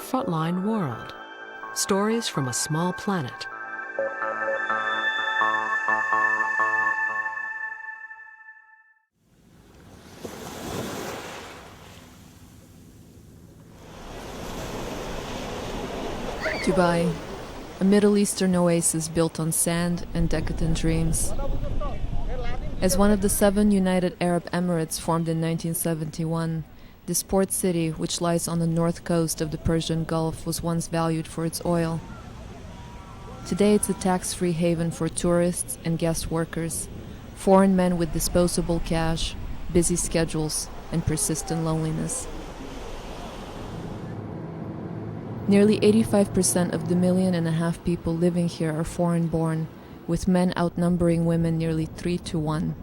frontline world. Stories from a small planet. Dubai, a Middle Eastern oasis built on sand and decadent dreams. As one of the 7 United Arab Emirates formed in 1971, this port city, which lies on the north coast of the Persian Gulf, was once valued for its oil. Today it's a tax-free haven for tourists and guest workers, foreign men with disposable cash, busy schedules, and persistent loneliness. Nearly 85% of the 1.5 million people living here are foreign-born, with men outnumbering women nearly 3 to 1.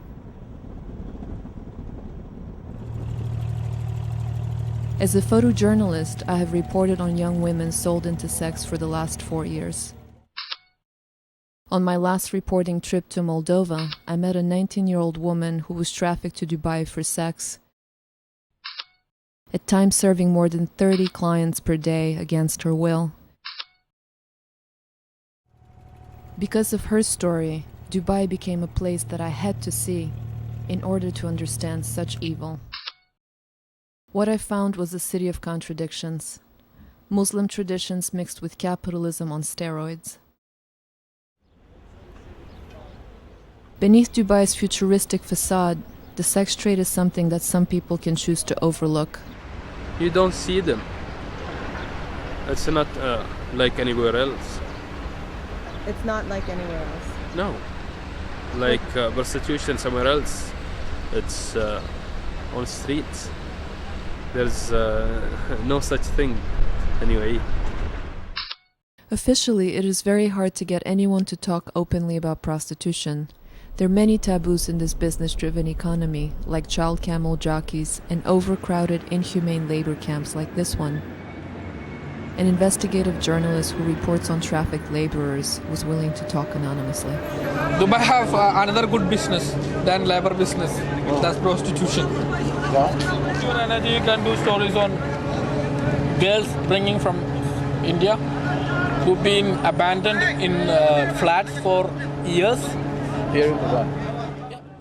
As a photojournalist, I have reported on young women sold into sex for the last 4 years. On my last reporting trip to Moldova, I met a 19-year-old woman who was trafficked to Dubai for sex, at times serving more than 30 clients per day against her will. Because of her story, Dubai became a place that I had to see in order to understand such evil. What I found was a city of contradictions, Muslim traditions mixed with capitalism on steroids. Beneath Dubai's futuristic facade, the sex trade is something that some people can choose to overlook. You don't see them. It's not like anywhere else. It's not like anywhere else? No. Like prostitution somewhere else. It's on streets. There's no such thing anyway. Officially, it is very hard to get anyone to talk openly about prostitution. There are many taboos in this business-driven economy, like child camel jockeys and overcrowded, inhumane labor camps like this one. An investigative journalist who reports on trafficked laborers was willing to talk anonymously. Dubai have another good business than labor business. That's prostitution. Pure Energy can do stories on girls bringing from India who've been abandoned in flats for years. Here in Dubai.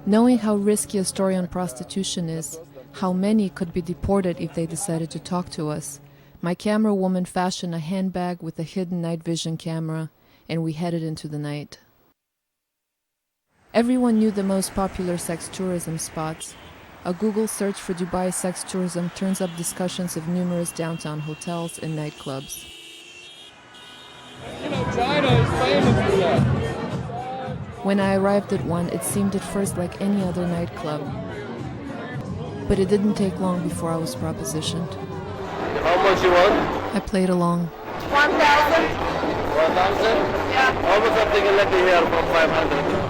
Knowing how risky a story on prostitution is, how many could be deported if they decided to talk to us, my camera woman fashioned a handbag with a hidden night vision camera, and we headed into the night. Everyone knew the most popular sex tourism spots. A Google search for Dubai sex tourism turns up discussions of numerous downtown hotels and nightclubs. You know, China is famous for that. When I arrived at one, it seemed at first like any other nightclub. But it didn't take long before I was propositioned. How much you want? I played along. 1,000? 1,000? Yeah. Almost something lucky here for 500.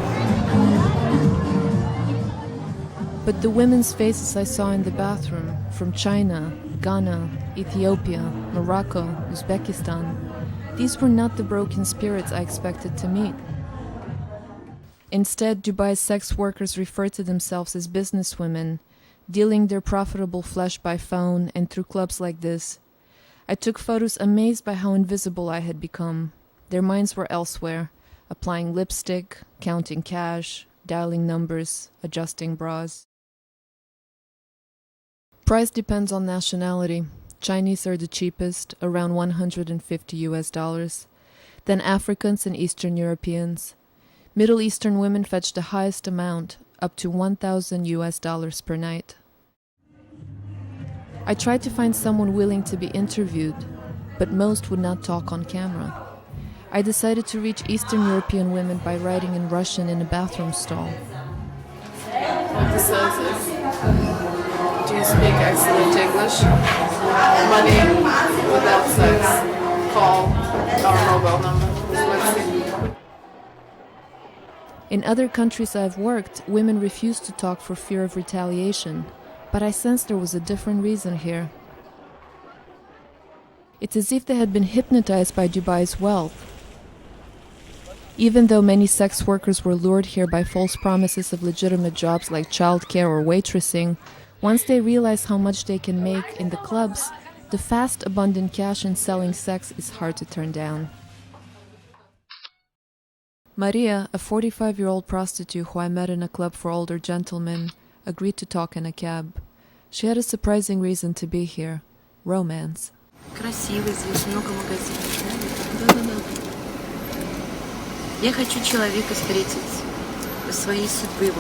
But the women's faces I saw in the bathroom, from China, Ghana, Ethiopia, Morocco, Uzbekistan, these were not the broken spirits I expected to meet. Instead, Dubai's sex workers refer to themselves as businesswomen, dealing their profitable flesh by phone and through clubs like this. I took photos amazed by how invisible I had become. Their minds were elsewhere, applying lipstick, counting cash, dialing numbers, adjusting bras. Price depends on nationality. Chinese are the cheapest, around $150. Then Africans and Eastern Europeans. Middle Eastern women fetch the highest amount, up to $1,000 per night. I tried to find someone willing to be interviewed, but most would not talk on camera. I decided to reach Eastern European women by writing in Russian in a bathroom stall. What this says is, do you speak excellent English? Money without sex. Call our mobile number. Let's see. In other countries I've worked, women refused to talk for fear of retaliation, but I sensed there was a different reason here. It's as if they had been hypnotized by Dubai's wealth. Even though many sex workers were lured here by false promises of legitimate jobs like childcare or waitressing, once they realized how much they can make in the clubs, The fast, abundant cash in selling sex is hard to turn down. Maria, a 45-year-old prostitute who I met in a club for older gentlemen, agreed to talk in a cab. She had a surprising reason to be here: romance. Красиво здесь, много магазинов. Да. Я хочу человека встретить своей судьбы.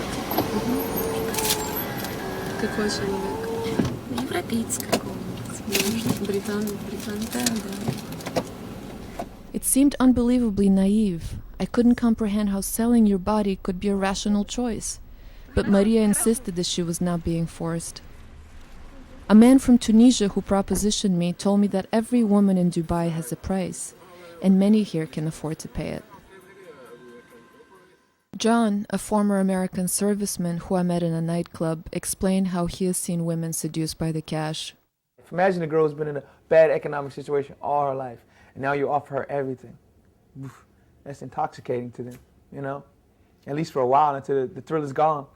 Какой человек? Европеец какого-нибудь. Британец. Да. It seemed unbelievably naive. I couldn't comprehend how selling your body could be a rational choice. But Maria insisted that she was not being forced. A man from Tunisia who propositioned me told me that every woman in Dubai has a price, and many here can afford to pay it. John, a former American serviceman who I met in a nightclub, explained how he has seen women seduced by the cash. Imagine a girl who's been in a bad economic situation all her life, and now you offer her everything. Oof, that's intoxicating to them, you know? At least for a while, until the thrill is gone.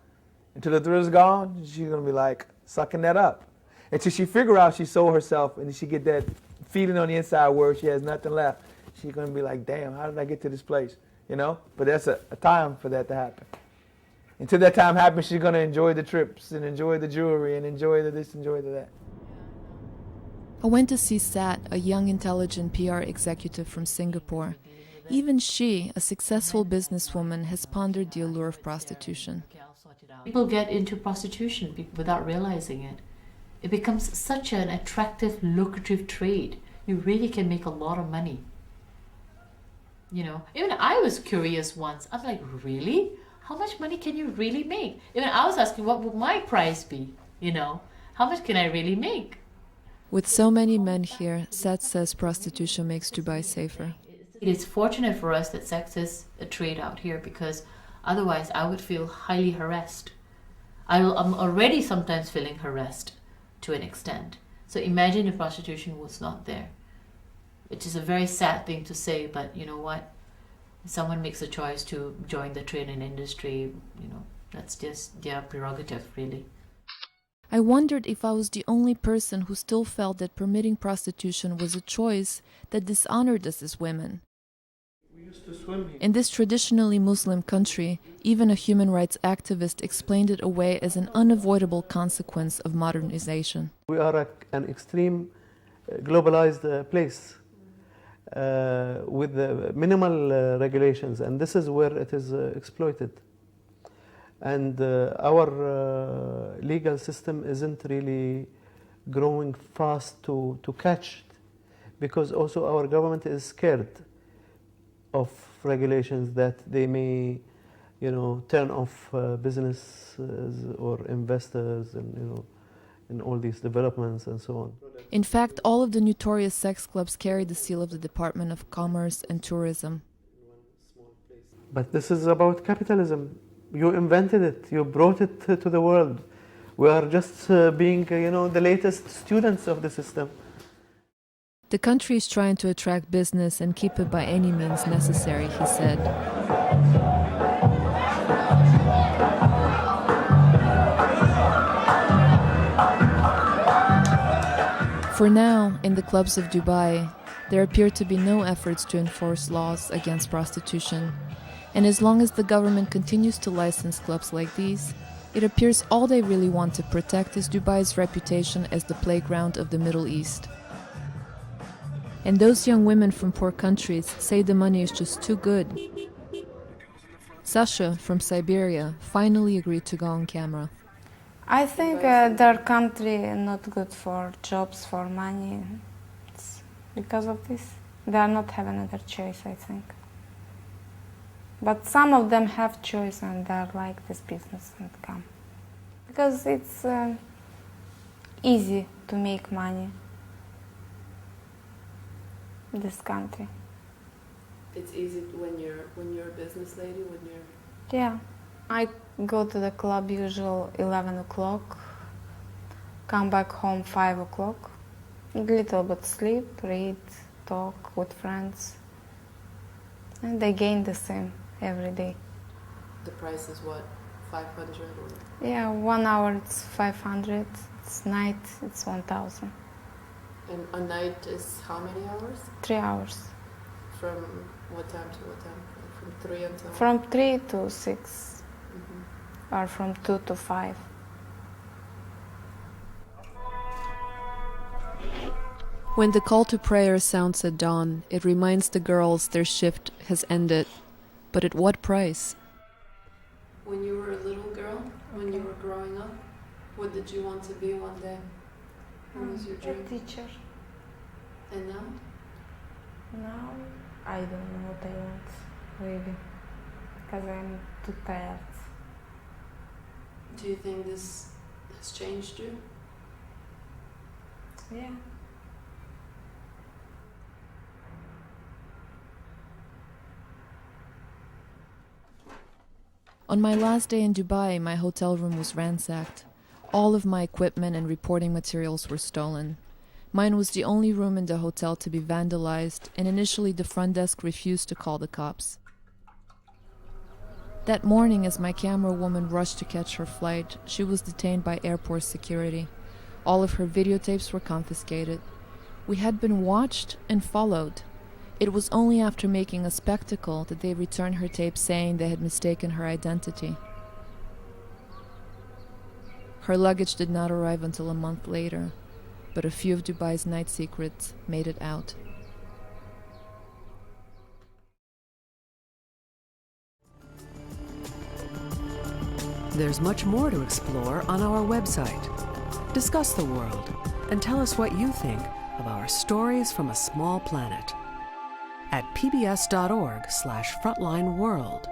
Until the thrill is gone, she's gonna be like sucking that up. Until she figure out she sold herself and she get that feeling on the inside where she has nothing left. She's gonna be like, damn, how did I get to this place? You know? But that's a time for that to happen. Until that time happens, she's gonna enjoy the trips and enjoy the jewelry and enjoy the this, enjoy the that. I went to see Sat, a young, intelligent PR executive from Singapore. Even she, a successful businesswoman, has pondered the allure of prostitution. People get into prostitution without realizing it. It becomes such an attractive, lucrative trade. You really can make a lot of money. You know, even I was curious once. I'm like, really? How much money can you really make? Even I was asking, what would my price be? You know, how much can I really make? With so many men here, Sat says prostitution makes Dubai safer. It is fortunate for us that sex is a trade out here, because otherwise I would feel highly harassed. I'm already sometimes feeling harassed to an extent. So imagine if prostitution was not there. It is a very sad thing to say, but you know what? If someone makes a choice to join the trade and industry, you know, that's just their prerogative, really. I wondered if I was the only person who still felt that permitting prostitution was a choice that dishonored us as women. In this traditionally Muslim country, even a human rights activist explained it away as an unavoidable consequence of modernization. We are an extreme globalized place with minimal regulations, and this is where it is exploited. And our legal system isn't really growing fast to catch it, because also our government is scared of regulations that they may, you know, turn off businesses or investors and, you know, in all these developments and so on. In fact, all of the notorious sex clubs carry the seal of the Department of Commerce and Tourism. But this is about capitalism. You invented it. You brought it to the world. We are just being, you know, the latest students of the system. The country is trying to attract business and keep it by any means necessary, he said. For now, in the clubs of Dubai, there appear to be no efforts to enforce laws against prostitution. And as long as the government continues to license clubs like these, it appears all they really want to protect is Dubai's reputation as the playground of the Middle East. And those young women from poor countries say the money is just too good. Sasha, from Siberia, finally agreed to go on camera. I think their country not good for jobs, for money. It's because of this. They are not having another choice, I think. But some of them have choice and they are like this business and come. Because it's easy to make money in this country. It's easy when you're a business lady, when you're... Yeah. I go to the club usual 11 o'clock, come back home 5 o'clock, a little bit sleep, read, talk with friends, and again the same every day. The price is what, 500 or? Yeah, 1 hour it's 500, it's night it's 1,000. And a night is how many hours? 3 hours. From what time to what time? From 3 until? From 3 to 6. Or from 2 to 5. When the call to prayer sounds at dawn, it reminds the girls their shift has ended. But at what price? When you were a little girl, when you were growing up, what did you want to be one day? What was your dream? A teacher. And now? Now, I don't know what I want, really. Because I'm too tired. Do you think this has changed you? Yeah. On my last day in Dubai, my hotel room was ransacked. All of my equipment and reporting materials were stolen. Mine was the only room in the hotel to be vandalized, and initially the front desk refused to call the cops. That morning, as my camera woman rushed to catch her flight, she was detained by airport security. All of her videotapes were confiscated. We had been watched and followed. It was only after making a spectacle that they returned her tape saying they had mistaken her identity. Her luggage did not arrive until a month later, but a few of Dubai's night secrets made it out. There's much more to explore on our website. Discuss the world and tell us what you think of our stories from a small planet at pbs.org/frontlineworld.